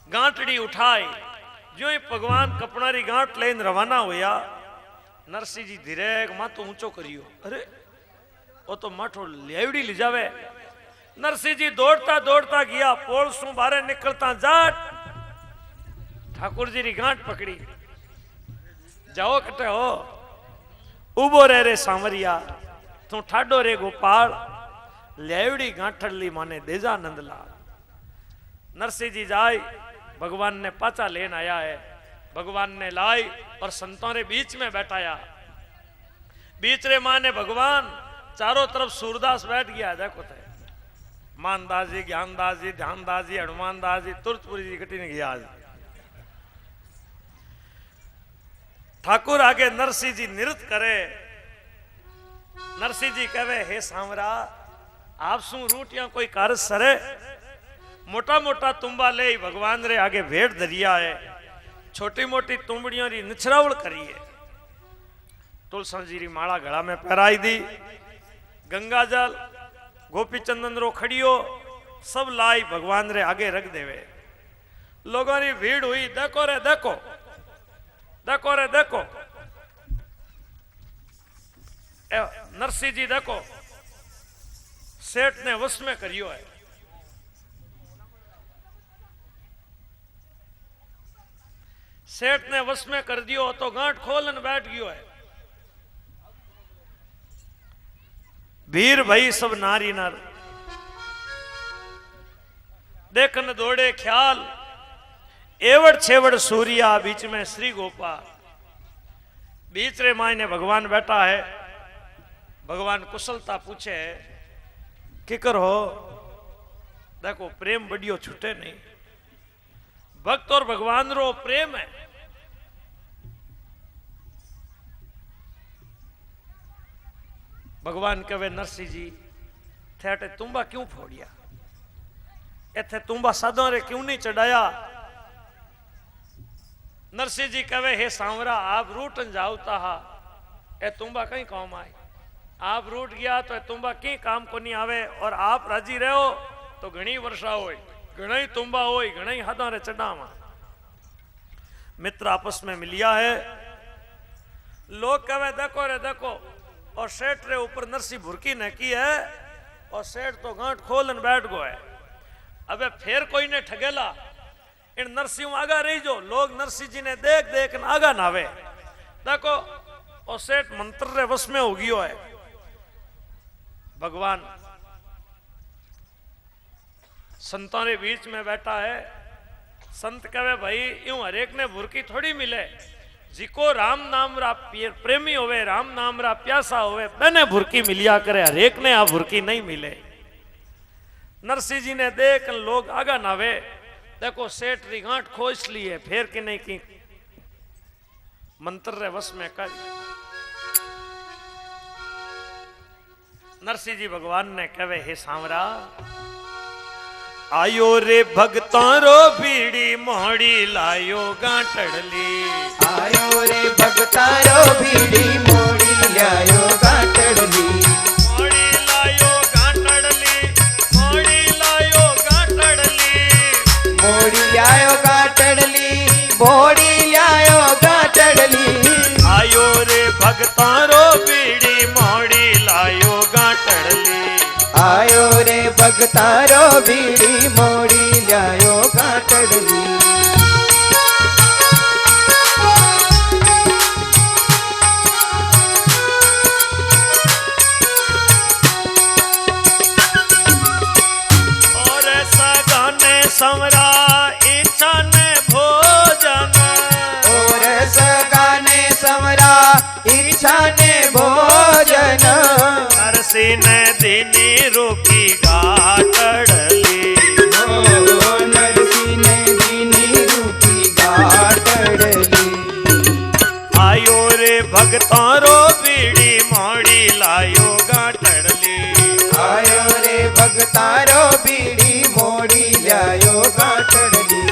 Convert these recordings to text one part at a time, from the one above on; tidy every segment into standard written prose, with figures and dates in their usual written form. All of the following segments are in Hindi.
गांठड़ी उठाई, जो ही भगवान कपणारी गांठ लेन रवाना होया, नरसिंह जी धीरे माथो ऊंचो करियो। अरे वो तो माठो लेवड़ी ले जावे। नरसिंह जी दौड़ता दौड़ता गया, पोल सु बारे निकलता जाट ठाकुर जी री गांठ पकड़ी। जाओ कटे हो, उबो रे सांवरिया, तू ठाडो रे गोपाल, लेवड़ी गांठड़ ली माने देजा नंदलाल। नरसिंह जी जाए, भगवान ने पाचा लेन आया है। भगवान ने लाई और संतों रे बीच में बैठाया। बीच रे माने भगवान, चारों तरफ सूरदास बैठ गया। देखो थे मानदास जी, ज्ञानदास जी, ध्यानदास जी, हनुमान दास जी, तुरतपुरी जी कटी ने गया। ठाकुर आगे नरसिंह जी नृत्य करे। नरसिंह जी कहे, हे सांवरा, आप सु रूटिया कोई कारज सरे? मोटा मोटा तुम्बा ले भगवान रे आगे भेड़ दरिया है, छोटी मोटी तुम्बड़ियों री निछरावल करी है। तुलसी जी री माला गला में पहराई दी, गंगा जल गोपी चंदन रो खड़ियो सब लाई भगवान रे आगे रख देवे। लोगों री भीड़ हुई, देखो रे देखो, देखो रे देखो, नरसिंह जी देखो सेठ ने वश में करियो है। सेठ ने वश में कर दियो तो गांठ खोलन बैठ गयो है। भीर भई सब नारी नर, देखन दौड़े ख्याल, एवड़ छेवड़ सूर्या, बीच में श्री गोपाल। बीच रे मायने भगवान बैठा है। भगवान कुशलता पूछे, किकर हो? देखो प्रेम बढ़ियो छूटे नहीं। भक्त और भगवान रो प्रेम है। भगवान कहे, नरसिंह जी थे तुम्बा क्यों फोड़िया? इथे तुम्बा साधो रे क्यों नहीं चढ़ाया? नरसिंह जी कहे, हे सांवरा, आप रूटन जाऊता हा, ए तुम्बा कहीं काम आए। आप रूट गया तो तुम्बा कहीं काम को नहीं आवे। और आप राजी रहो तो घनी वर्षा हो, घना ही तुम्बा हो, घना ही हाथा रे चढ़ावा। मित्र आपस में मिलिया है। लोग कहे, देखो रे देखो, और सेठ रे ऊपर नरसिंह भुरकी ने की है, और सेठ तो गांठ खोलन बैठ गो है। अबे फिर कोई ने ठगेला, इन नरसिंह आगा रही जो। लोग नरसिंह जी ने देख देख न आगा नावे। देखो और सेठ मंत्र रे वश में हो गयो है। भगवान संतों के बीच में बैठा है। संत कहे, भाई यूं हरेक ने भुरकी थोड़ी मिले। जिको राम नाम रा प्रेमी होवे, राम नाम रा प्यासा होवे, मैंने भुरकी मिलिया करे, हरेक ने आ भुरकी नहीं मिले। नरसिंह जी ने देख लोग आगा नावे। देखो सेठ री गांठ खोज लिए, फिर कि नहीं की मंत्र रे वश में कर। नरसिंह जी भगवान ने कहे, हे सांवरा, आयो रे भगतां रो बीड़ी मोड़ी लायो गांठड़ली। आयो रे भगतां रो बीड़ी मोड़ी लायो गांठड़ली। मोड़ी लायो गांठड़ली, मोड़ी लायो गांठड़ली। मोड़ी लायो गांठड़ली, मोड़ी लायो गांठड़ली। आयो रे भगतां रो बीड़ी मोड़ी लायो गांठड़ली। आयो रे भगतां रो बीड़ी मोड़ी लायो गांठड़ली। और सगाने संवरा इच्छा ने भोजन। और सगाने संवरा इच्छा ने भोजन। नरसिंह ने दीनी रोकी गांठड़ली। नरसिंह ने दीनी रूपी गांठड़ली। आयो रे भगतां रो बीड़ी मोड़ी लायो गांठड़ली। आयो रे भगतां रो बीड़ी मोड़ी लायो गांठड़ली।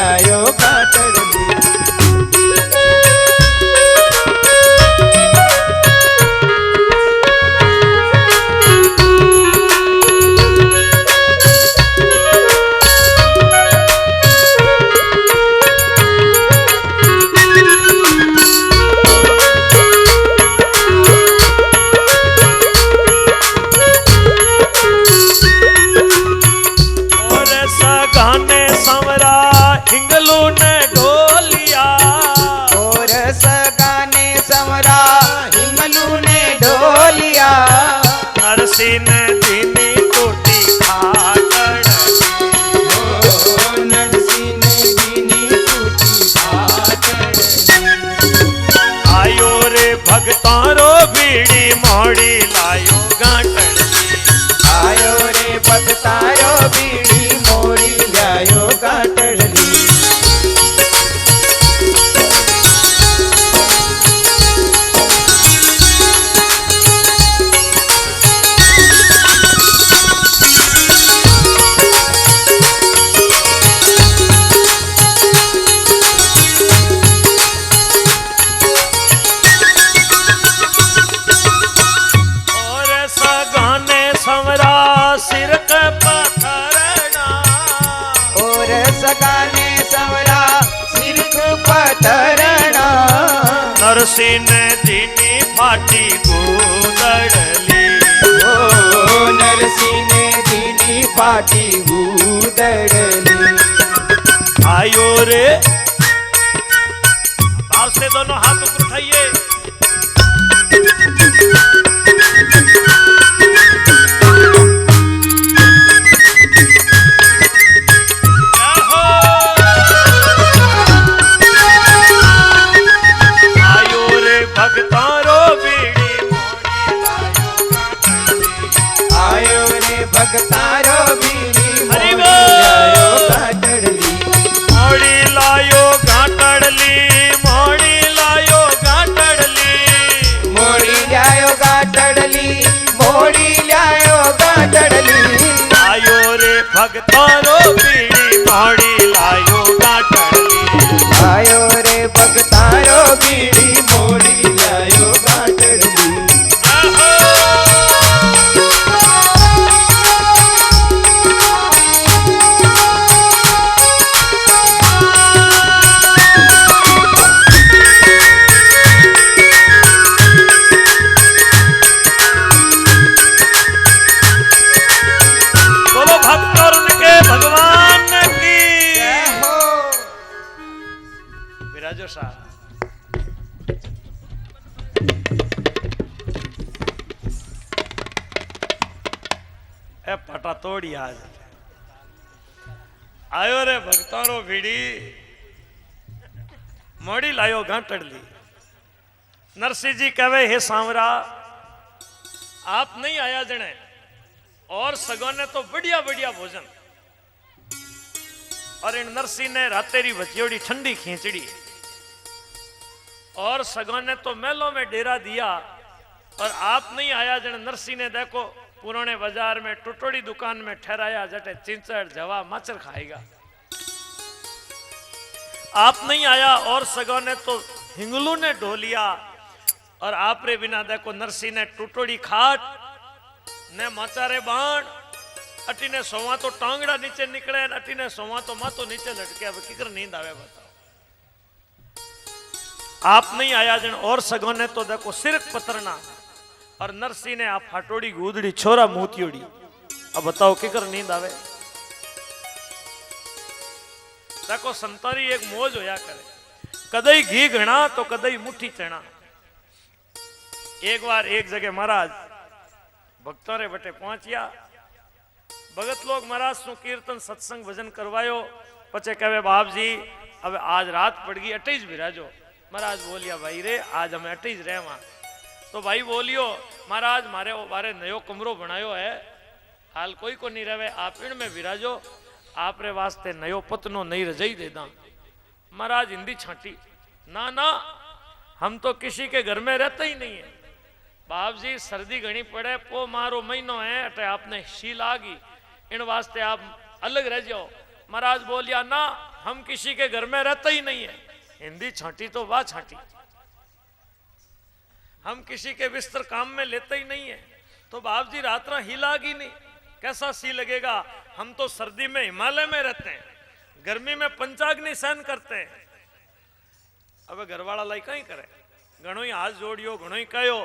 लायो गांठड़ली। नरसी ने दीनी टूटी खाटड़, नरसी ने दीनी टूटी खाटड़। आयो रे भगतारो बीड़ी मोड़ी लायो गांठड़, आयो रे भगतारो बीड़ी मोड़ी लायो गांठड़ली। सिर के पथरना, और सगाने सवरा सिर के पथरना। नरसी ने दीनी फाटी गूदड़ली, ओ नरसी ने दीनी फाटी गूदड़ली। आयो रे भाव से दोनों हाथ ऊपर उठाइए। भगतारो बीड़ी मोड़ी लायो गांठड़ली, आयो रे भगतारो बीड़ी हरि मोड़ी लायो गांठड़ली। मोड़ी लायो गांठड़ली, मोड़ी लायो गांठड़ली, मोड़ी लायो गांठड़ली, मोड़ी लायो गांठड़ली। आयो रे भगतारो बीड़ी मोड़ी लायो गांठड़ली, आयो रे भगतारो बीड़ी मोड़ी लायो गांठड़ली। बोलो भक्त और उनके भगवान की जय हो। विराजो साहब। ए पटा तोड़ी आज आयो रे भक्तारो भीड़ी मोड़ी लायो गांठड़ली। नरसिंह जी कहे हे सांवरा आप नहीं आया जने और सगों ने तो बढ़िया बढ़िया भोजन और इन नरसिंह ने रातेरी बचियोड़ी ठंडी खींचड़ी और सगों ने तो मेलों में डेरा दिया और आप नहीं आया जने नरसिंह ने देखो पुराने बाजार में टुटोड़ी दुकान में ठहराया जटे चिंचड़ जवा मच्छर खाएगा। आप नहीं आया और सगों ने तो हिंगलू ने ढोलिया और आप रे बिना देखो नरसिंह ने टुटोड़ी खाट ने माचारे बाण अटी ने सोवा तो टांगड़ा नीचे निकले अटी ने सोवा तो मातो नीचे लटके। अब किकर नींद आवे बताओ। आप नहीं आया जन और सगों ने तो देखो सिरक पतरना और नरसिंह ने आप फाटोड़ी गूदड़ी छोरा मोतियोड़ी। अब बताओ किकर नींद आवे। देखो संतारी एक मौज होया करे कदई घी घना तो कदई मुट्ठी चना। एक बार एक जगह महाराज भक्तों रे बटे पहुंचिया भगत लोग महाराज सु कीर्तन सत्संग भजन करवायो पचे कहे बाप जी अब आज रात पड़ गई अटेज बिराजो। महाराज बोलिया भाई रे आज हमें अटेज रहे वहां तो भाई बोलियो महाराज मारे बारे नयो कमरो बनायो है हाल कोई को नहीं रहे आप इन में विराजो आप रे वास्ते नयो पतनो नहीं रजाई दे दा। महाराज हिंदी छाटी ना ना हम तो किसी के घर में रहते ही नहीं है बाप जी सर्दी घनी पड़े पो मारो महीनो है अटे आपने शील आ गई इन वास्ते आप अलग रह जाओ महाराज बोलिया ना, हम किसी के घर में रहते ही नहीं है। हिंदी छांटी तो वाह छांटी। हम किसी के बिस्तर काम में लेते ही नहीं है। तो बाप जी रात ना ही लागी नहीं, कैसा सी लगेगा। हम तो सर्दी में हिमालय में रहते हैं, गर्मी में पंचाग्नि सहन करते हैं। अब घरवाला लाई कहीं करे, घणो ही हाथ जोड़ियो, घणो ही कहो,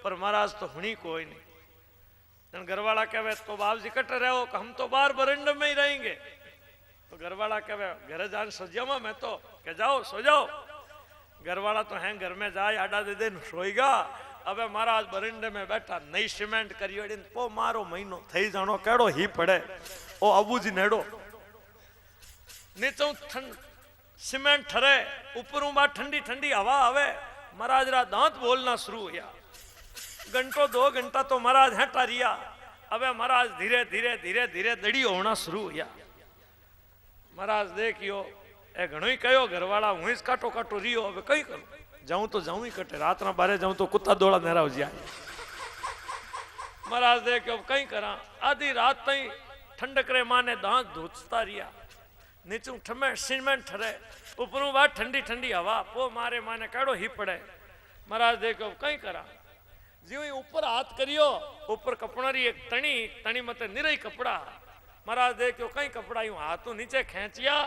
पर महाराज तो हुणी कोई नहीं। जन घरवाला कहे तो बाप जी कट रहे हो, हम तो बाहर बरंडे में ही रहेंगे। तो घरवाला कहे घर जान सो जावा, मैं तो कह जाओ सो जाओ। घरवाला तो है घर में जाए आडा दे दे सोईगा। अब महाराज बरंडे में बैठा, नई सीमेंट करी पो मारो महीनो थई जानो केड़ो ही पड़े। ओ अबूजी नेड़ो नीचों सीमेंट ठरे, ऊपरों बात ठंडी ठंडी हवा आवे। महाराज रा दांत बोलना शुरू हुआ। घंटों 2 घंटा तो महाराज हटा रिया। अब महाराज धीरे धीरे धीरे धीरे दड़ी होना शुरू हुआ। महाराज देखियो ए घणो ही कहो, घरवाला हूँ इस काटो काटो रियो। अब कई करूं, जाऊं तो जाऊं ही कटे, रात ना बारे जाऊं तो कुत्ता दौड़ा नेरा हो जाए। महाराज देखियो अब कई करा। आधी रात तई ठंडक रे माने दांत धोचता रिया। नीचू सीमेंट ठरे, ऊपरों बात ठंडी ठंडी हवा, पो मारे माने केड़ो ही पड़े। महाराज देखो कई करा। जी ऊपर हाथ करियो, ऊपर कपड़ा री एक तणी मत निरई कपड़ा। महाराज देखो कई कपड़ा यूं हाथों नीचे खेचिया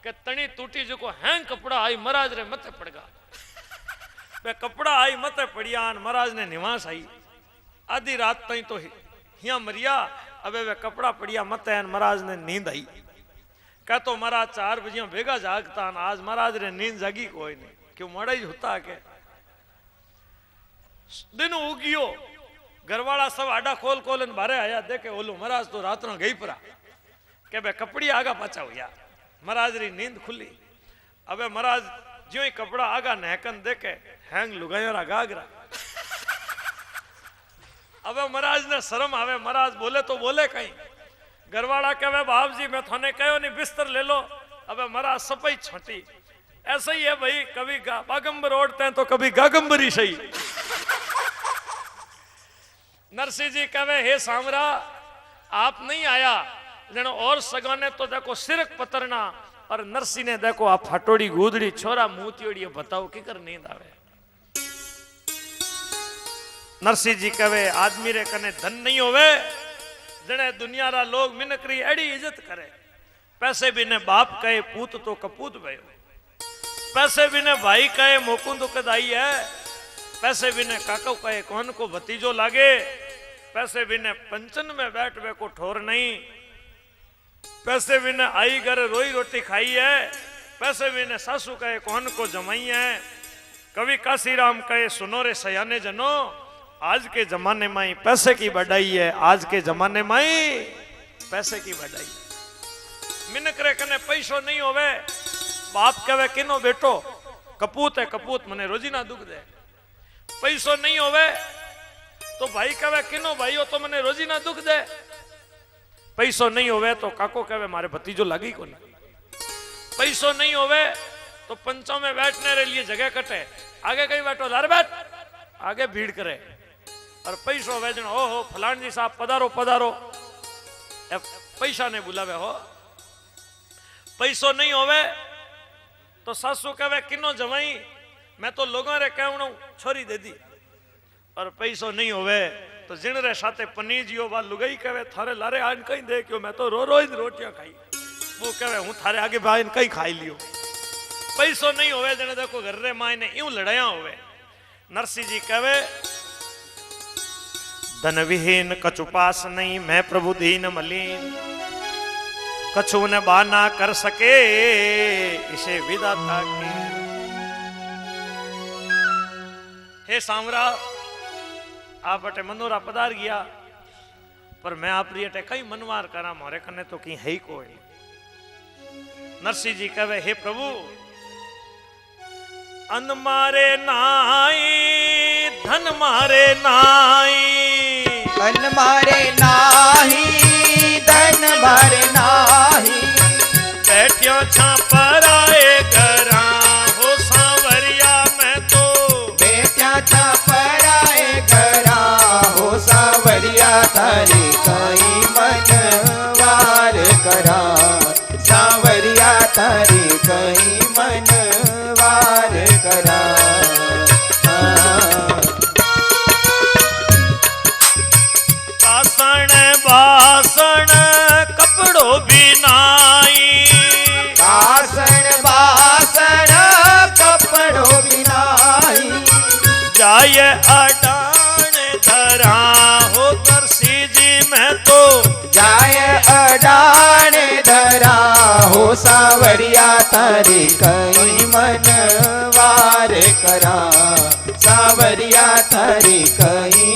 के तणी टूटी जो हैंग कपड़ा आई महाराज रे मते पड़गा। वे कपड़ा आई मते पड़िया, महाराज ने निवास आई। आधी रात तई तो हिया मरिया। अब वे कपड़ा पड़िया मते, महाराज ने नींद आई। कह तो महाराज 4 बजे भेगा जागता, आज महाराज रे नींद जागी कोई नहीं, क्यों मड़ा ही होता के। दिन उगियो, घरवाला सब आडा खोल खोल बारे आया, देखे ओलो महाराज तो रात ना गई परा के बे कपड़ी आगा पाचा हुआ। महाराज री नींद खुली। अब महाराज ज्यों ही कपड़ा आगा नहकन देखे हैंग लुगाया गागरा। अब महाराज ने शर्म आवे, महाराज बोले तो बोले कहीं। घरवाला कहे बाप जी मैं थाने कहो नहीं बिस्तर ले लो। अब महाराज सपई छाटी। ऐसा ही है भाई, कभी बागंबर ओढ़ते हैं तो कभी गागंबर ही सही। नरसिंह जी कहे हे सांवरा आप नहीं आया, जनो और सगाने तो देखो सिरक पतरना, और नरसिंह ने देखो आप फटोड़ी गुदड़ी छोरा मुंहतियोड़ी, बताओ की कर नींद आवे। नरसिंह जी कहे आदमी रे कने धन नहीं होवे, जने दुनिया रा लोग मिनकरी एड़ी इज्जत करे। पैसे भी ने बाप कहे पूत तो कपूत भयो, पैसे भी ने भाई कहे मोकुंद कदाई है, पैसे भी ने काका कहे कौन को भतीजो लागे, पैसे भी ने पंचन में बैठ वे को ठोर नहीं, पैसे भी ने आई घर रोई रोटी खाई है, पैसे भी ने सासू कहे कौन को जमाई है। कवि काशीराम कहे सुनो रे सयाने जनो, आज के जमाने में ही पैसे की बढ़ाई है, आज के जमाने में ही पैसे की बढ़ाई। मिनकरे कने पैसो नहीं होवे, बाप कहे किनो बेटो कपूत है कपूत मने रोजी ना दुख दे। पैसो नहीं होवे तो भाई कहे किनो भाई हो तो मने रोजी ना दुख दे। पैसो नहीं होवे तो काको कहे मारे भतीजो लगी को नहीं। पैसो नहीं होवे तो पंचों में बैठने रे लिए जगह कटे, आगे कहीं बैठो लार बैठ, आगे भीड़ करे। और पैसो वेजन हो फलान जी साहब पधारो पधारो, पैसा ने बुलावे हो। पैसो नहीं होवे तो सासू कहे किनो जमाई, मैं तो लोगों रे कहूं छोरी दे दी। और पैसो नहीं होवे तो जिन रे साथे पनीजियो बा लुगाई कहे थारे लारे आन कहीं दे क्यों, मैं तो रो रोटियां खाई, वो कहे हूं थारे आगे भाई कहीं खाई लियो। पैसो नहीं होवे जने देखो घर रे माई ने यूं लड़ाया होवे। नरसिंह जी कहे धन विहीन कछु पास नहीं, मैं प्रभु दीन मलीन, कछु ने बाना कर सके इसे विदाता की। हे सांवरा आप अटे मनोरा पधार गया, पर मैं आप अटे कई मनवार करा, मोरे कने तो कहीं है ही कोई। नरसिंह जी कहे हे प्रभु अन्न मारे नाई धन मारे नाई, धन मारे नाही धन मारे नाही, बैठियो छापराए घरा हो सांवरिया मैं तो, बेटा छापराए घरा हो सांवरिया थारी कई मनवार करा। कई मन वार करा कासण बासण कपड़ो बिनाई कासण बासण कपड़ो बिनाई जाय अडान धरा हो नरसी जी मैं तो जाय अडान धरा हो सावरिया तारे कई मन वार करा सावरिया तारे कई